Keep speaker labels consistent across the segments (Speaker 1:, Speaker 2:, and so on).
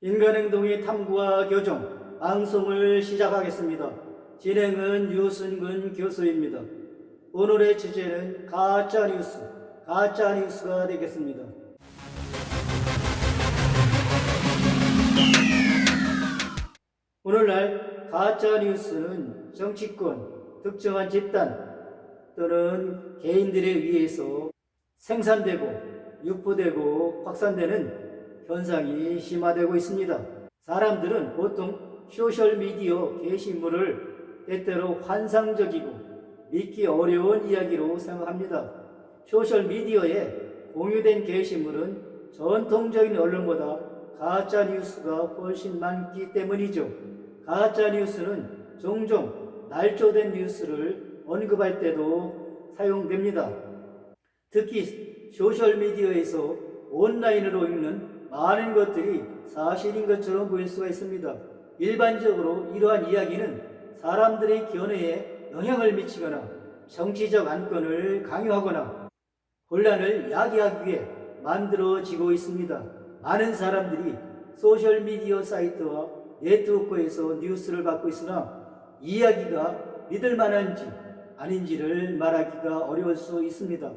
Speaker 1: 인간행동의 탐구와 교정, 방송을 시작하겠습니다. 진행은 유순근 교수입니다. 오늘의 주제는 가짜뉴스가 되겠습니다. 오늘날 가짜뉴스는 정치권, 특정한 집단 또는 개인들에 의해서 생산되고 유포되고 확산되는 현상이 심화되고 있습니다. 사람들은 보통 소셜미디어 게시물을 때때로 환상적이고 믿기 어려운 이야기로 생각합니다. 소셜미디어에 공유된 게시물은 전통적인 언론보다 가짜뉴스가 훨씬 많기 때문이죠. 가짜뉴스는 종종 날조된 뉴스를 언급할 때도 사용됩니다. 특히 소셜미디어에서 온라인으로 읽는 많은 것들이 사실인 것처럼 보일 수가 있습니다. 일반적으로 이러한 이야기는 사람들의 견해에 영향을 미치거나 정치적 안건을 강요하거나 혼란을 야기하기 위해 만들어지고 있습니다. 많은 사람들이 소셜미디어 사이트와 네트워크에서 뉴스를 받고 있으나 이야기가 믿을 만한지 아닌지를 말하기가 어려울 수 있습니다.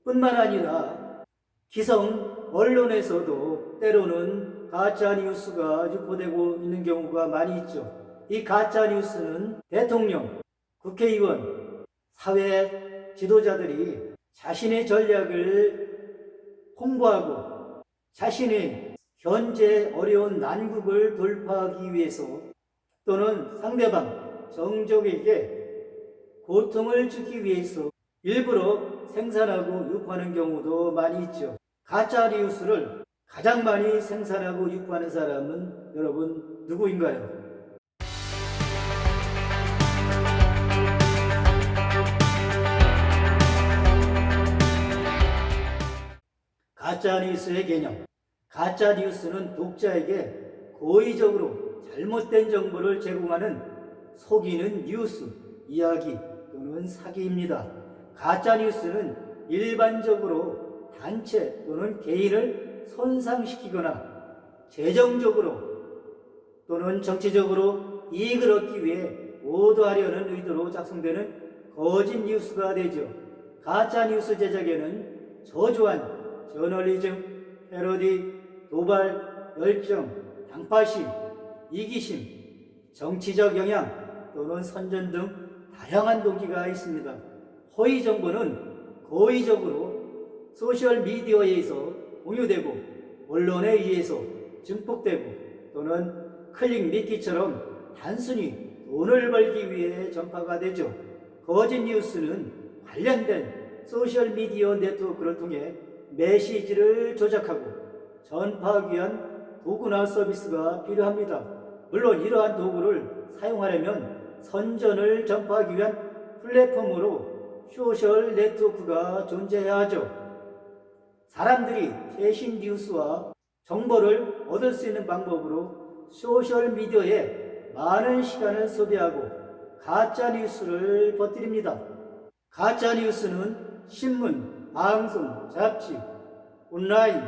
Speaker 1: 뿐만 아니라 기성 언론에서도 때로는 가짜뉴스가 유포되고 있는 경우가 많이 있죠. 이 가짜뉴스는 대통령, 국회의원, 사회 지도자들이 자신의 전략을 홍보하고 자신의 현재 어려운 난국을 돌파하기 위해서 또는 상대방, 정적에게 고통을 주기 위해서 일부러 생산하고 유포하는 경우도 많이 있죠. 가짜뉴스를 가장 많이 생산하고 유포하는 사람은 여러분 누구인가요? 가짜뉴스의 개념. 가짜뉴스는 독자에게 고의적으로 잘못된 정보를 제공하는 속이는 뉴스, 이야기 또는 사기입니다. 가짜뉴스는 일반적으로 단체 또는 개인을 손상시키거나 재정적으로 또는 정치적으로 이익을 얻기 위해 오도하려는 의도로 작성되는 거짓 뉴스가 되죠. 가짜뉴스 제작에는 저조한 저널리즘, 패러디, 도발, 열정, 당파심, 이기심, 정치적 영향 또는 선전 등 다양한 동기가 있습니다. 허위 정보는 고의적으로 소셜미디어에 의해서 공유되고 언론에 의해서 증폭되고 또는 클릭 믿기처럼 단순히 돈을 벌기 위해 전파가 되죠. 거짓 뉴스는 관련된 소셜미디어 네트워크를 통해 메시지를 조작하고 전파하기 위한 도구나 서비스가 필요합니다. 물론 이러한 도구를 사용하려면 선전을 전파하기 위한 플랫폼으로 소셜 네트워크가 존재해야 하죠. 사람들이 최신 뉴스와 정보를 얻을 수 있는 방법으로 소셜미디어에 많은 시간을 소비하고 가짜뉴스를 퍼뜨립니다. 가짜뉴스는 신문, 방송, 잡지, 온라인,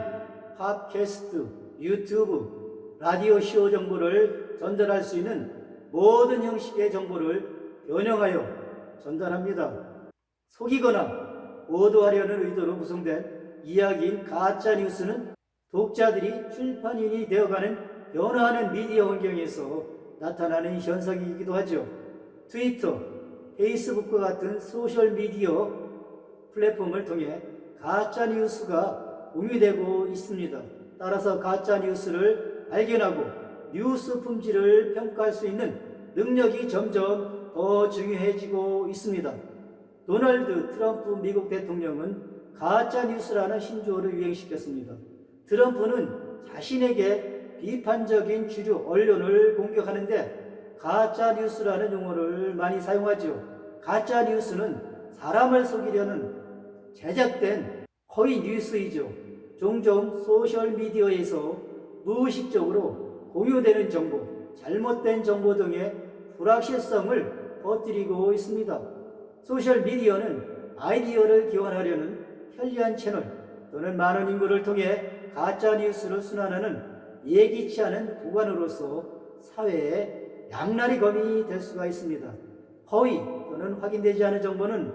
Speaker 1: 팟캐스트, 유튜브, 라디오쇼 정보를 전달할 수 있는 모든 형식의 정보를 변형하여 전달합니다. 속이거나 오도하려는 의도로 구성된 이야기인 가짜뉴스는 독자들이 출판인이 되어가는 변화하는 미디어 환경에서 나타나는 현상이기도 하죠. 트위터, 페이스북과 같은 소셜미디어 플랫폼을 통해 가짜뉴스가 공유되고 있습니다. 따라서 가짜뉴스를 발견하고 뉴스 품질을 평가할 수 있는 능력이 점점 더 중요해지고 있습니다. 도널드 트럼프 미국 대통령은 가짜뉴스라는 신조어를 유행시켰습니다. 트럼프는 자신에게 비판적인 주류 언론을 공격하는데 가짜뉴스라는 용어를 많이 사용하죠. 가짜뉴스는 사람을 속이려는 제작된 허위 뉴스이죠. 종종 소셜미디어에서 무의식적으로 공유되는 정보, 잘못된 정보 등의 불확실성을 퍼뜨리고 있습니다. 소셜미디어는 아이디어를 기원하려는 편리한 채널 또는 많은 인구를 통해 가짜뉴스를 순환하는 예기치 않은 도관으로서 사회에 양날의 검이 될 수가 있습니다. 허위 또는 확인되지 않은 정보는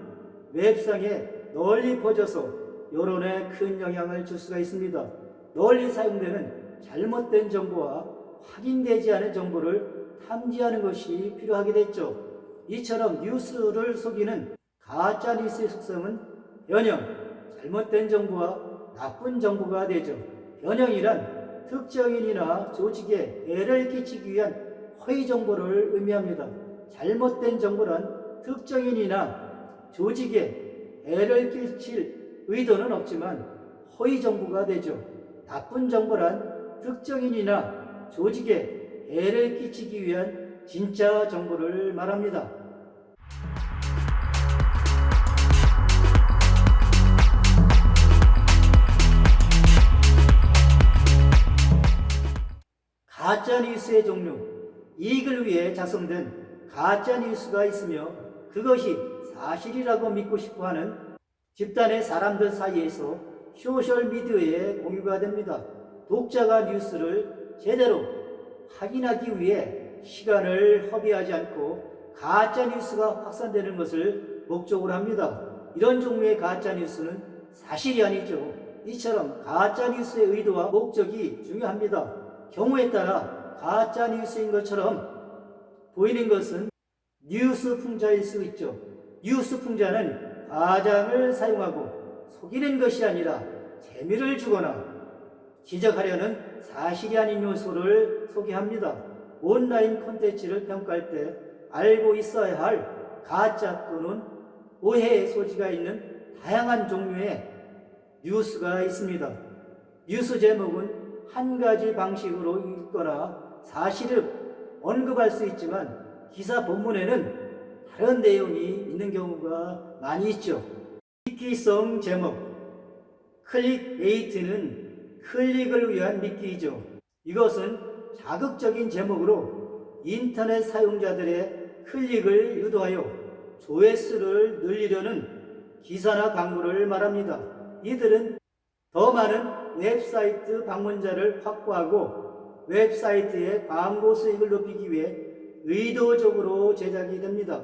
Speaker 1: 웹상에 널리 퍼져서 여론에 큰 영향을 줄 수가 있습니다. 널리 사용되는 잘못된 정보와 확인되지 않은 정보를 탐지하는 것이 필요하게 됐죠. 이처럼 뉴스를 속이는 가짜 뉴스의 속성은 변형, 잘못된 정보와 나쁜 정보가 되죠. 변형이란 특정인이나 조직에 해를 끼치기 위한 허위 정보를 의미합니다. 잘못된 정보란 특정인이나 조직에 해를 끼칠 의도는 없지만 허위 정보가 되죠. 나쁜 정보란 특정인이나 조직에 해를 끼치기 위한 진짜 정보를 말합니다. 가짜뉴스의 종류, 이익을 위해 작성된 가짜뉴스가 있으며 그것이 사실이라고 믿고 싶어하는 집단의 사람들 사이에서 소셜미디어에 공유가 됩니다. 독자가 뉴스를 제대로 확인하기 위해 시간을 허비하지 않고 가짜뉴스가 확산되는 것을 목적으로 합니다. 이런 종류의 가짜뉴스는 사실이 아니죠. 이처럼 가짜뉴스의 의도와 목적이 중요합니다. 경우에 따라 가짜뉴스인 것처럼 보이는 것은 뉴스 풍자일 수 있죠. 뉴스 풍자는 과장을 사용하고 속이는 것이 아니라 재미를 주거나 지적하려는 사실이 아닌 요소를 소개합니다. 온라인 콘텐츠를 평가할 때 알고 있어야 할 가짜 또는 오해의 소지가 있는 다양한 종류의 뉴스가 있습니다. 뉴스 제목은 한 가지 방식으로 읽거나 사실을 언급할 수 있지만 기사 본문에는 다른 내용이 있는 경우가 많이 있죠. 미끼성 제목, 클릭베이트는 클릭을 위한 미끼이죠. 이것은 자극적인 제목으로 인터넷 사용자들의 클릭을 유도하여 조회수를 늘리려는 기사나 광고를 말합니다. 이들은 더 많은 웹사이트 방문자를 확보하고 웹사이트의 광고 수익을 높이기 위해 의도적으로 제작이 됩니다.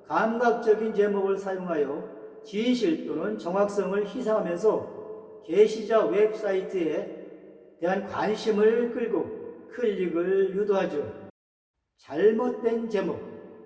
Speaker 1: 감각적인 제목을 사용하여 진실 또는 정확성을 희생하면서 게시자 웹사이트에 대한 관심을 끌고 클릭을 유도하죠. 잘못된 제목,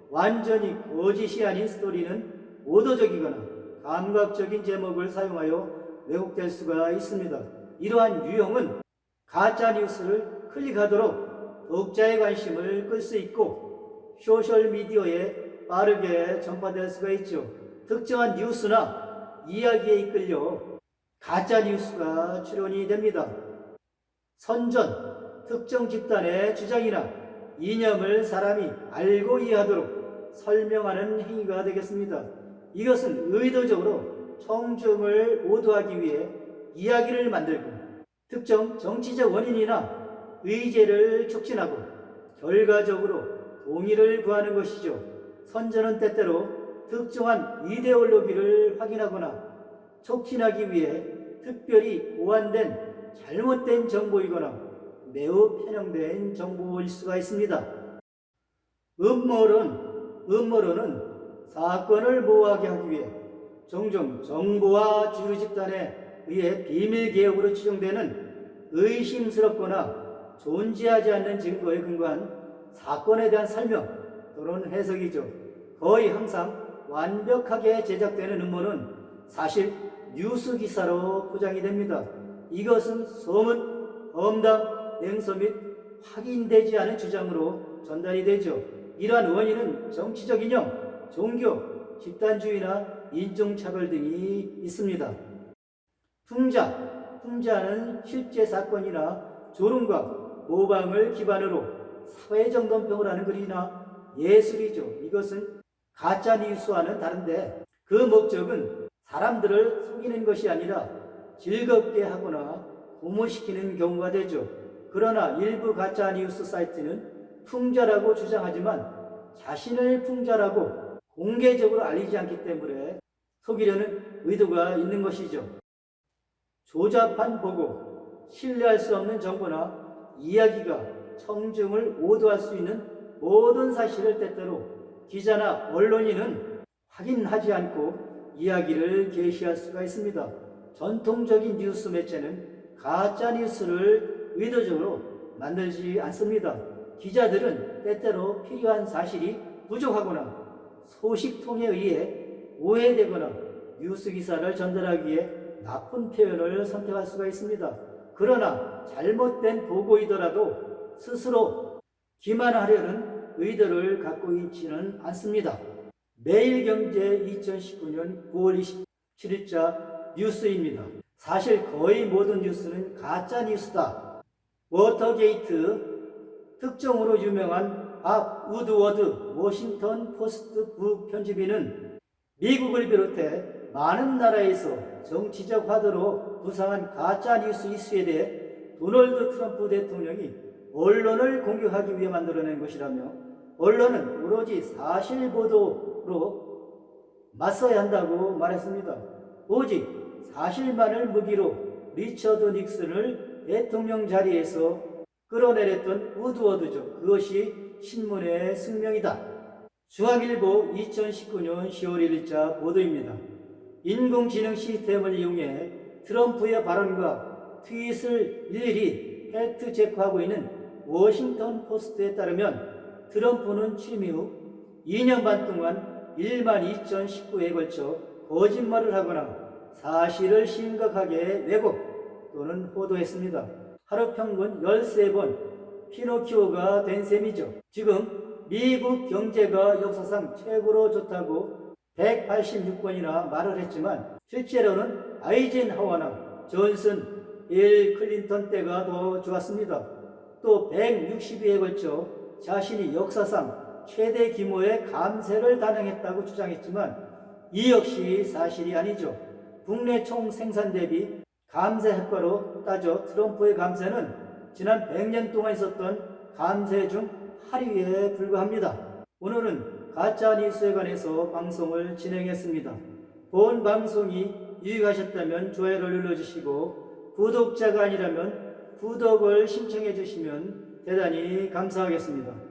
Speaker 1: 완전히 거짓이 아닌 스토리는 오도적이거나 감각적인 제목을 사용하여 왜곡될 수가 있습니다. 이러한 유형은 가짜뉴스를 클릭하도록 독자의 관심을 끌 수 있고 소셜미디어에 빠르게 전파될 수가 있죠. 특정한 뉴스나 이야기에 이끌려 가짜뉴스가 출현이 됩니다. 선전, 특정 집단의 주장이나 이념을 사람이 알고 이해하도록 설명하는 행위가 되겠습니다. 이것은 의도적으로 청중을 오도하기 위해 이야기를 만들고 특정 정치적 원인이나 의제를 촉진하고 결과적으로 동의를 구하는 것이죠. 선전은 때때로 특정한 이데올로기를 확인하거나 촉진하기 위해 특별히 고안된 잘못된 정보이거나 매우 편향된 정보일 수가 있습니다. 음모론은 사건을 모호하게 하기 위해 종종 정보와 주류 집단에 의해 비밀 개혁으로 추정되는 의심스럽거나 존재하지 않는 증거에 근거한 사건에 대한 설명 또는 해석이죠. 거의 항상 완벽하게 제작되는 음모는 사실 뉴스 기사로 포장이 됩니다. 이것은 소문, 험담, 냉소 및 확인되지 않은 주장으로 전달이 되죠. 이러한 원인은 정치적 이념, 종교, 집단주의나 인종차별 등이 있습니다. 풍자는 실제 사건이나 조롱과 모방을 기반으로 사회적 논평을 하는 글이나 예술이죠. 이것은 가짜뉴스와는 다른데 그 목적은 사람들을 속이는 것이 아니라 즐겁게 하거나 고무시키는 경우가 되죠. 그러나 일부 가짜뉴스 사이트는 풍자라고 주장하지만 자신을 풍자라고 공개적으로 알리지 않기 때문에 속이려는 의도가 있는 것이죠. 조잡한 보고, 신뢰할 수 없는 정보나 이야기가 청중을 오도할 수 있는 모든 사실을 때때로 기자나 언론인은 확인하지 않고 이야기를 게시할 수가 있습니다. 전통적인 뉴스 매체는 가짜 뉴스를 의도적으로 만들지 않습니다. 기자들은 때때로 필요한 사실이 부족하거나 소식통에 의해 오해되거나 뉴스 기사를 전달하기 위해 나쁜 표현을 선택할 수가 있습니다. 그러나 잘못된 보고이더라도 스스로 기만하려는 의도를 갖고 있지는 않습니다. 매일경제 2019년 9월 27일자 뉴스입니다. 사실 거의 모든 뉴스는 가짜 뉴스다. 워터게이트 특정으로 유명한 밥 우드워드 워싱턴 포스트 부편집인은 미국을 비롯해 많은 나라에서 정치적 화두로 부상한 가짜 뉴스 이슈에 대해 도널드 트럼프 대통령이 언론을 공격하기 위해 만들어낸 것이라며 언론은 오로지 사실 보도로 맞서야 한다고 말했습니다. 오직 사실만을 무기로 리처드 닉슨을 대통령 자리에서 끌어내렸던 우드워드죠. 그것이 신문의 숙명이다. 중앙일보 2019년 10월 1일자 보도입니다. 인공지능 시스템을 이용해 트럼프의 발언과 트윗을 일일이 팩트 체크하고 있는 워싱턴 포스트에 따르면 트럼프는 취임 후 2년 반 동안 12,019회에 걸쳐 거짓말을 하거나 사실을 심각하게 왜곡 또는 호도했습니다. 하루 평균 13번 피노키오가 된 셈이죠. 지금 미국 경제가 역사상 최고로 좋다고 186번이나 말을 했지만 실제로는 아이젠하워나 존슨, 빌 클린턴 때가 더 좋았습니다. 또 160회에 걸쳐 자신이 역사상 최대 규모의 감세를 단행했다고 주장했지만 이 역시 사실이 아니죠. 국내 총 생산 대비 감세 효과로 따져 트럼프의 감세는 지난 100년 동안 있었던 감세 중 8위에 불과합니다. 오늘은 가짜 뉴스에 관해서 방송을 진행했습니다. 본 방송이 유익하셨다면 좋아요를 눌러주시고 구독자가 아니라면 구독을 신청해 주시면 대단히 감사하겠습니다.